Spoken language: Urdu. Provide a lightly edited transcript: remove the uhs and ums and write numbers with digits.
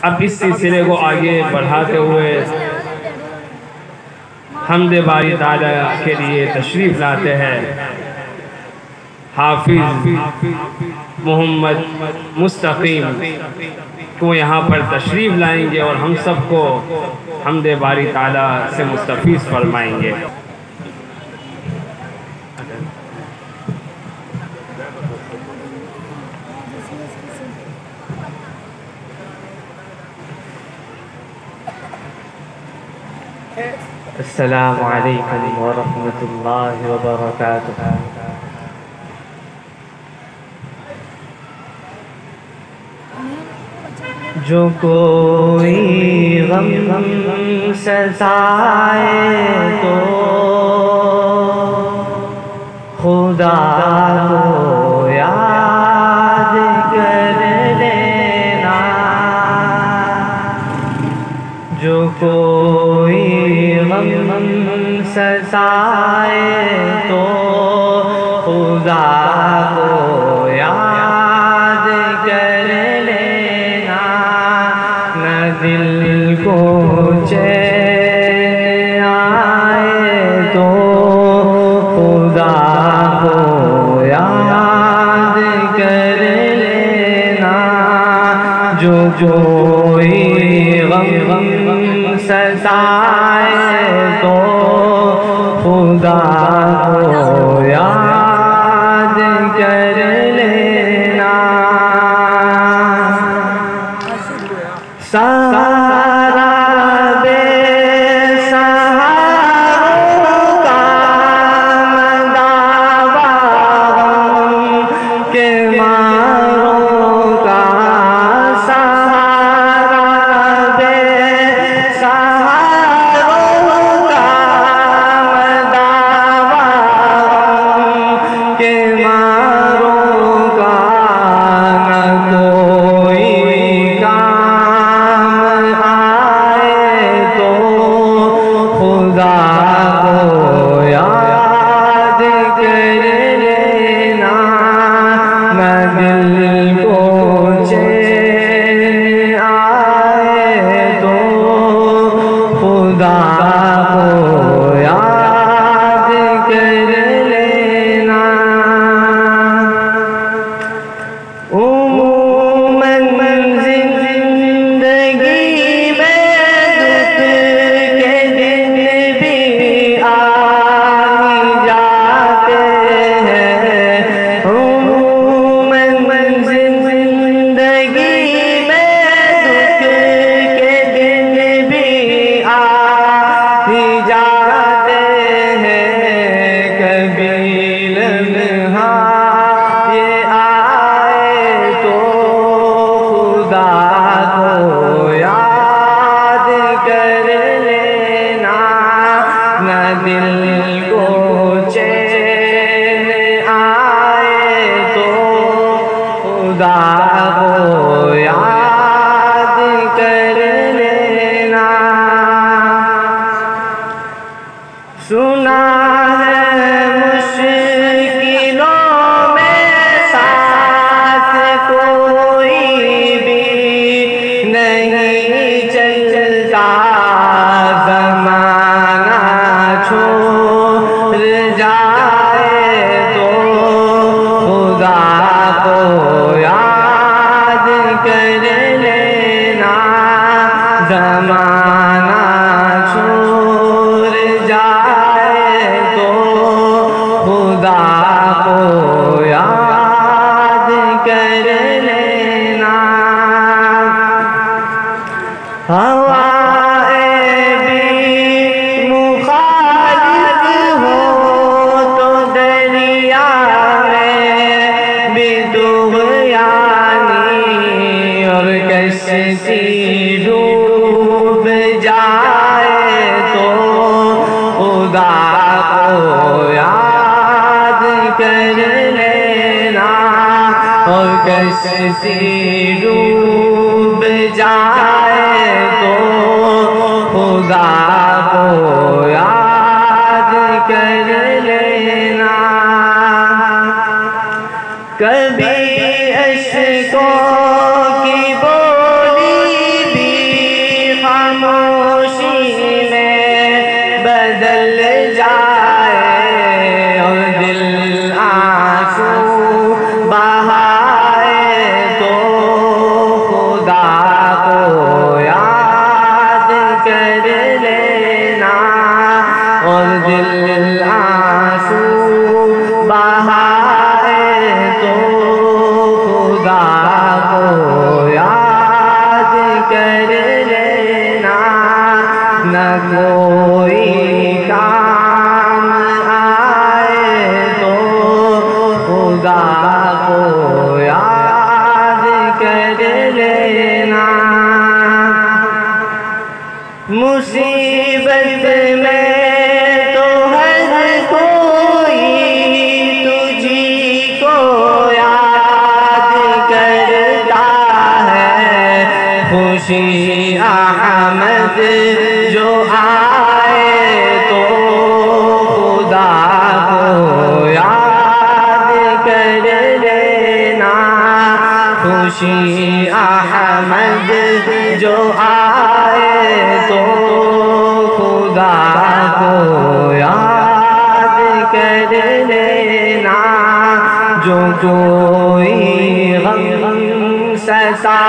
اب اس سلسلے کو آگے بڑھاتے ہوئے حمد باری تعالیٰ کے لیے تشریف لاتے ہیں حافظ محمد مستقیم کو یہاں پر تشریف لائیں گے اور ہم سب کو حمد باری تعالیٰ سے مستفیض فرمائیں گے۔ السلام علیکم ورحمۃ اللہ وبرکاتہ۔ جو کوئی غم ستائے تو خدا کو یاد کر لینا، جو کوئی غم ستائے تو خدا کو یاد کر لینا، نہ دل کو چین آئے تو خدا کو یاد کر لینا، جو کوئی غم ستائے تو خدا کو یاد کر لینا، سہارا بے سہاروں کا مداوا غم کے ماروں کا، سہارا بے سہاروں کا مداوا غم کے ماروں کا، نہ کوئی کام آئے تو خدا کو یاد کر لینا، نہ دل کو چین آئے تو خدا کو یاد کر لینا۔ عموماً زندگی میں دکھ کے دن بھی آ جاتے ہیں، عموماً زندگی میں دکھ کے دن بھی آ جاتے ہیں، کبھی لمحہ یہ آئے تو خدا کو یاد کر لینا، نہ دل کو چین آئے تو خدا کو یاد کر لینا۔ سنا ہے مشکلوں میں ساتھ کوئی بھی نہیں چلتا، زمانہ چھوڑ جائے تو خدا کو یاد کر لینا، زمانہ چھوڑ جائے تو خدا کو یاد کر لینا، ہوائیں بھی مخالف ہو تو دریا میں بھی طغیانی، اور کشتی ڈوب جائے تو خدا کو یاد کر لینا، اور کشتی ڈوب جائے تو خدا کو یاد کر لینا، کبھی اشکوں کی بولی خاموشی میں بدل جائے اور دل آنسو بہائے تو خدا کو یاد کر لینا اور دل آنسو بہائے تو خدا کو یاد کر لینا نہ کوئی کام آئے تو خدا کو یاد کر لینا مصیبت میں تو ہر کوئی تجھی کو یاد کرتا ہے خوشی احمد جو آئے تو خدا کو یاد کر لینا خوشی احمد جو آئے تو خدا کو یاد کر لینا جو کوئی غم ستا